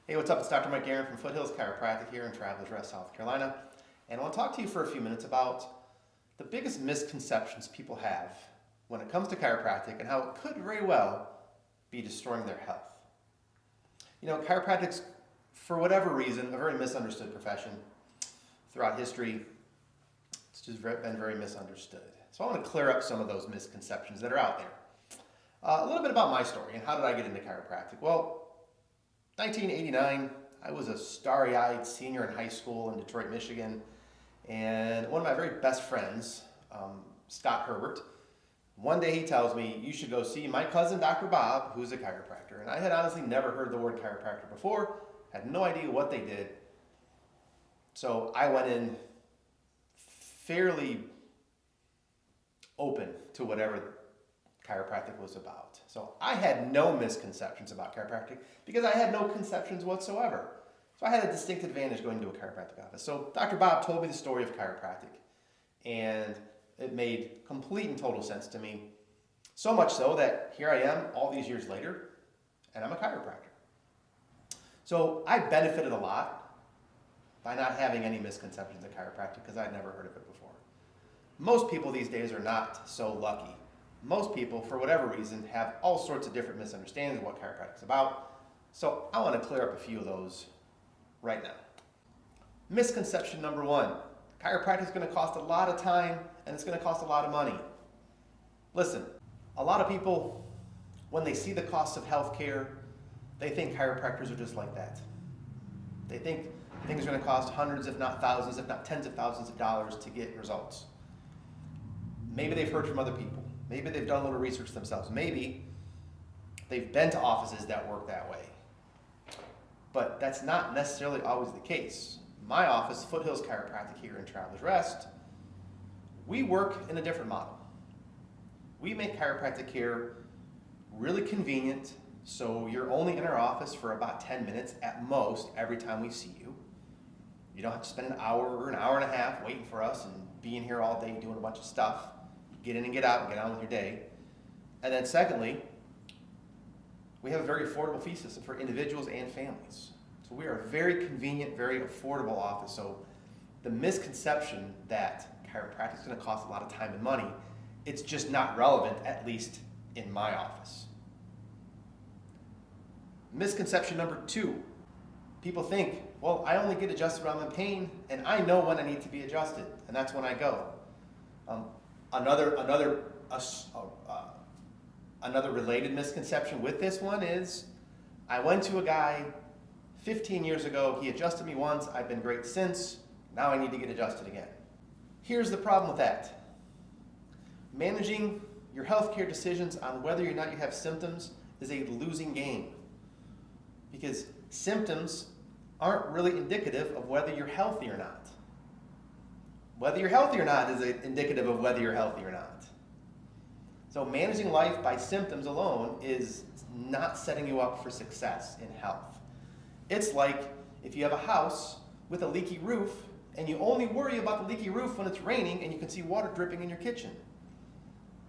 Hey, what's up? It's Dr. Mike Geran from Foothills Chiropractic here in Travelers Rest, South Carolina. And I want to talk to you for a few minutes about the biggest misconceptions people have when it comes to chiropractic and how it could very well be destroying their health. You know, chiropractic's, for whatever reason, a very misunderstood profession. Throughout history, it's just been very misunderstood. So I want to clear up some of those misconceptions that are out there. A little bit about my story and how did I get into chiropractic? Well, 1989, I was a starry-eyed senior in high school in Detroit, Michigan, and one of my very best friends, Scott Herbert, one day he tells me, you should go see my cousin, Dr. Bob, who's a chiropractor. And I had honestly never heard the word chiropractor before, had no idea what they did. So I went in fairly open to whatever chiropractic was about. So I had no misconceptions about chiropractic because I had no conceptions whatsoever. So I had a distinct advantage going to a chiropractic office. So Dr. Bob told me the story of chiropractic, and it made complete and total sense to me. So much so that here I am all these years later, and I'm a chiropractor. So I benefited a lot by not having any misconceptions of chiropractic because I'd never heard of it before. Most people these days are not so lucky. Most people, for whatever reason, have all sorts of different misunderstandings of what chiropractic is about. So I want to clear up a few of those right now. Misconception number one, chiropractic is going to cost a lot of time and it's going to cost a lot of money. Listen, a lot of people, when they see the costs of healthcare, they think chiropractors are just like that. They think things are going to cost hundreds, if not thousands, if not tens of thousands of dollars to get results. Maybe they've heard from other people. Maybe they've done a little research themselves. Maybe they've been to offices that work that way. But that's not necessarily always the case. My office, Foothills Chiropractic here in Travelers Rest, we work in a different model. We make chiropractic care really convenient, so you're only in our office for about 10 minutes at most every time we see you. You don't have to spend an hour or an hour and a half waiting for us and being here all day doing a bunch of stuff. Get in and get out and get on with your day. And then secondly, we have a very affordable fee system for individuals and families. So we are a very convenient, very affordable office. So the misconception that chiropractic is going to cost a lot of time and money, it's just not relevant, at least in my office. Misconception number two, people think, well, I only get adjusted when I'm in pain and I know when I need to be adjusted, and that's when I go. Another related misconception with this one is, I went to a guy 15 years ago, he adjusted me once, I've been great since, now I need to get adjusted again. Here's the problem with that. Managing your healthcare decisions on whether or not you have symptoms is a losing game, because symptoms aren't really indicative of whether you're healthy or not. Whether you're healthy or not is indicative of whether you're healthy or not. So managing life by symptoms alone is not setting you up for success in health. It's like if you have a house with a leaky roof and you only worry about the leaky roof when it's raining and you can see water dripping in your kitchen.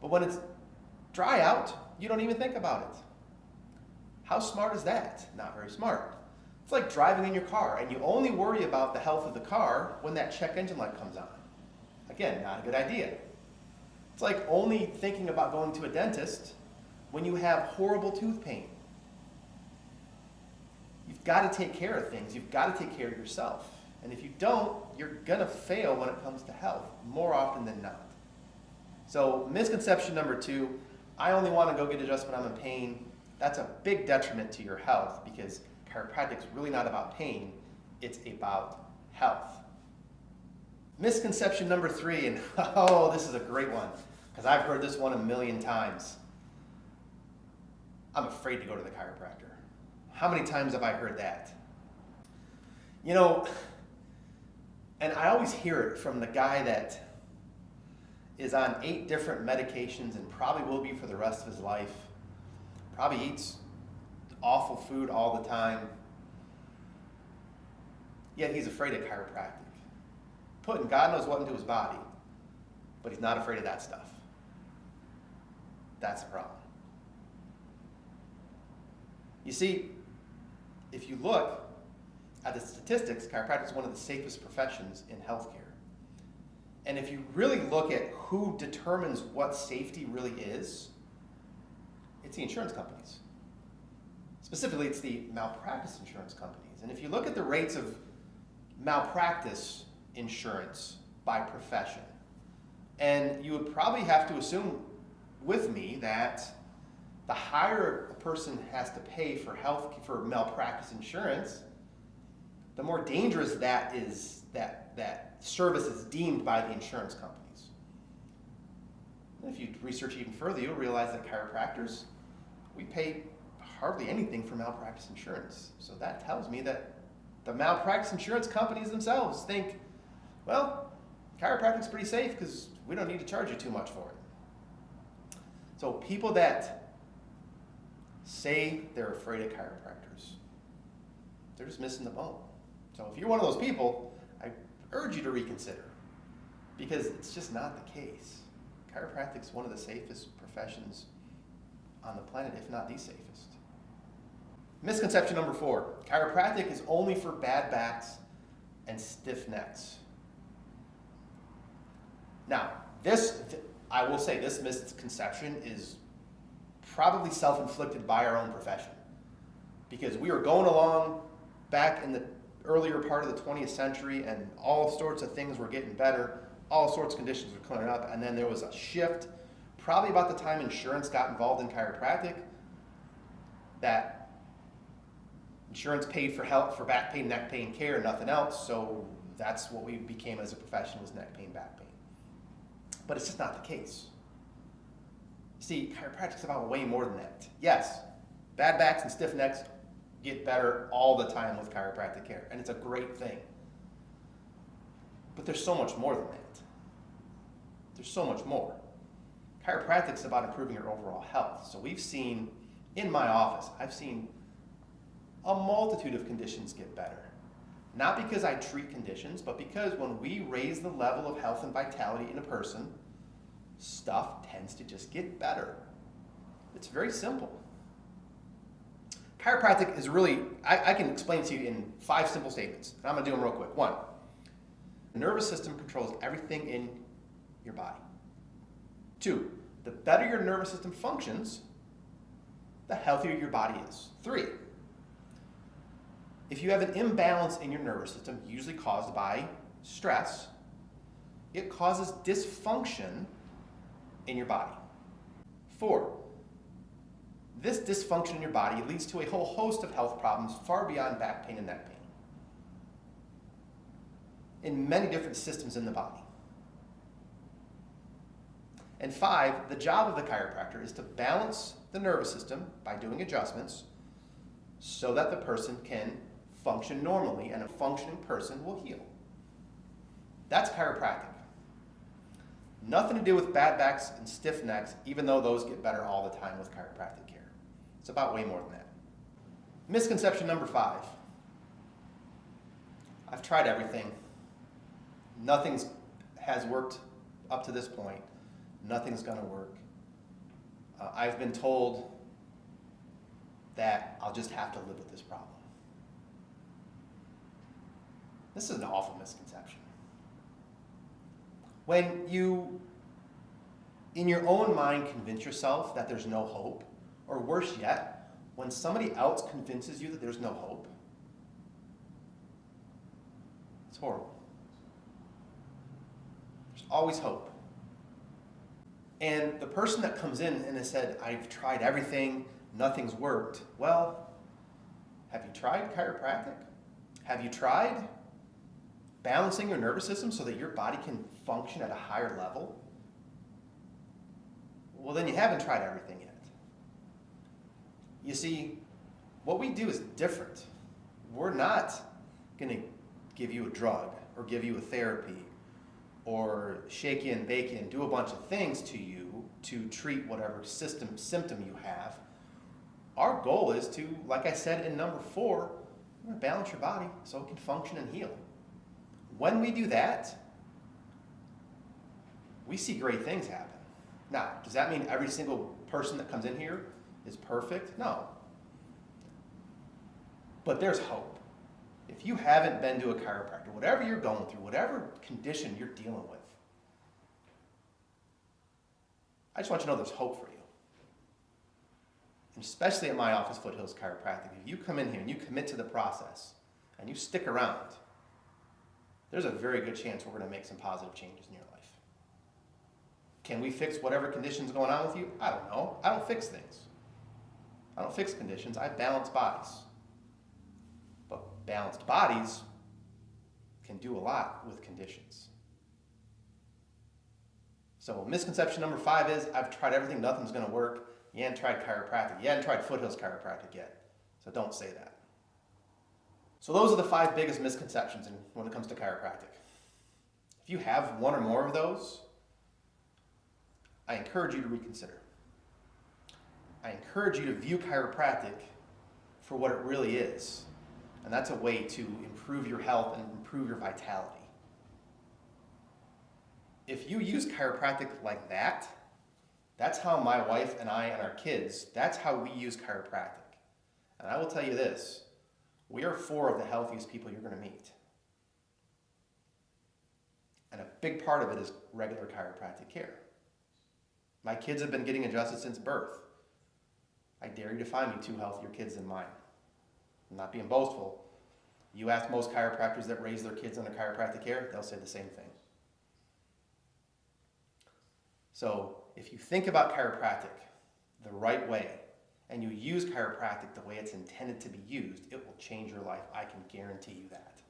But when it's dry out, you don't even think about it. How smart is that? Not very smart. It's like driving in your car and you only worry about the health of the car when that check engine light comes on. Again, not a good idea. It's like only thinking about going to a dentist when you have horrible tooth pain. You've got to take care of things. You've got to take care of yourself. And if you don't, you're going to fail when it comes to health, more often than not. So misconception number two, I only want to go get adjusted when I'm in pain. That's a big detriment to your health because chiropractic is really not about pain. It's about health. Misconception number three, and oh, this is a great one because I've heard this one a million times. I'm afraid to go to the chiropractor. How many times have I heard that? You know, and I always hear it from the guy that is on 8 different medications and probably will be for the rest of his life. Probably eats awful food all the time. Yet he's afraid of chiropractic. Putting God knows what into his body, but he's not afraid of that stuff. That's the problem. You see, if you look at the statistics, chiropractic is one of the safest professions in healthcare. And if you really look at who determines what safety really is, it's the insurance companies. Specifically, it's the malpractice insurance companies. And if you look at the rates of malpractice insurance by profession, and you would probably have to assume with me that the higher a person has to pay for malpractice insurance, the more dangerous that service is deemed by the insurance companies. And if you research even further, you'll realize that chiropractors, we pay hardly anything for malpractice insurance. So that tells me that the malpractice insurance companies themselves think, well, chiropractic's pretty safe because we don't need to charge you too much for it. So people that say they're afraid of chiropractors, they're just missing the boat. So if you're one of those people, I urge you to reconsider, because it's just not the case. Chiropractic's one of the safest professions on the planet, if not the safest. Misconception number 4, chiropractic is only for bad backs and stiff necks. Now, I will say this misconception is probably self-inflicted by our own profession, because we were going along back in the earlier part of the 20th century and all sorts of things were getting better, all sorts of conditions were clearing up, and then there was a shift, probably about the time insurance got involved in chiropractic, that insurance paid for help for back pain, neck pain care, and nothing else, so that's what we became as a profession, was neck pain, back pain. But it's just not the case. See, chiropractic's about way more than that. Yes, bad backs and stiff necks get better all the time with chiropractic care, and it's a great thing. But there's so much more than that. There's so much more. Chiropractic's about improving your overall health. So we've seen, in my office, I've seen a multitude of conditions get better. Not because I treat conditions, but because when we raise the level of health and vitality in a person, stuff tends to just get better. It's very simple. Chiropractic is really, I can explain to you in 5 simple statements, and I'm going to do them real quick. 1, the nervous system controls everything in your body. 2, the better your nervous system functions, the healthier your body is. 3, if you have an imbalance in your nervous system, usually caused by stress, it causes dysfunction in your body. 4, this dysfunction in your body leads to a whole host of health problems far beyond back pain and neck pain in many different systems in the body. And 5, the job of the chiropractor is to balance the nervous system by doing adjustments so that the person can function normally, and a functioning person will heal. That's chiropractic. Nothing to do with bad backs and stiff necks, even though those get better all the time with chiropractic care. It's about way more than that. Misconception number 5. I've tried everything. Nothing has worked up to this point. Nothing's going to work. I've been told that I'll just have to live with this problem. This is an awful misconception. When you, in your own mind, convince yourself that there's no hope, or worse yet, when somebody else convinces you that there's no hope, it's horrible. There's always hope. And the person that comes in and has said, I've tried everything, nothing's worked. Well, have you tried chiropractic? Have you tried balancing your nervous system so that your body can function at a higher level? Well, then you haven't tried everything yet. You see, what we do is different. We're not going to give you a drug or give you a therapy or shake you and bake you and do a bunch of things to you to treat whatever symptom you have. Our goal is to, like I said in number 4, we're going to balance your body so it can function and heal. When we do that, we see great things happen. Now, does that mean every single person that comes in here is perfect? No. But there's hope. If you haven't been to a chiropractor, whatever you're going through, whatever condition you're dealing with, I just want you to know there's hope for you. And especially at my office, Foothills Chiropractic, if you come in here and you commit to the process and you stick around, there's a very good chance we're going to make some positive changes in your life. Can we fix whatever condition's going on with you? I don't know. I don't fix things. I don't fix conditions. I balance bodies. But balanced bodies can do a lot with conditions. So misconception number 5 is, I've tried everything, nothing's going to work. You haven't tried chiropractic. You haven't tried Foothills Chiropractic yet. So don't say that. So those are the 5 biggest misconceptions when it comes to chiropractic. If you have one or more of those, I encourage you to reconsider. I encourage you to view chiropractic for what it really is. And that's a way to improve your health and improve your vitality. If you use chiropractic like that, that's how my wife and I and our kids, that's how we use chiropractic. And I will tell you this, we are 4 of the healthiest people you're going to meet. And a big part of it is regular chiropractic care. My kids have been getting adjusted since birth. I dare you to find me 2 healthier kids than mine. I'm not being boastful. You ask most chiropractors that raise their kids under chiropractic care, they'll say the same thing. So if you think about chiropractic the right way, and you use chiropractic the way it's intended to be used, it will change your life. I can guarantee you that.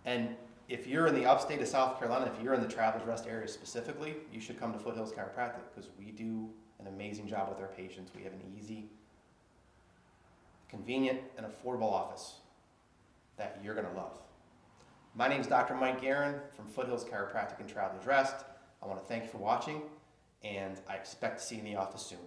And if you're in the upstate of South Carolina, if you're in the Travelers Rest area specifically, you should come to Foothills Chiropractic because we do an amazing job with our patients. We have an easy, convenient, and affordable office that you're going to love. My name is Dr. Mike Geran from Foothills Chiropractic and Travelers Rest. I want to thank you for watching, and I expect to see you in the office soon.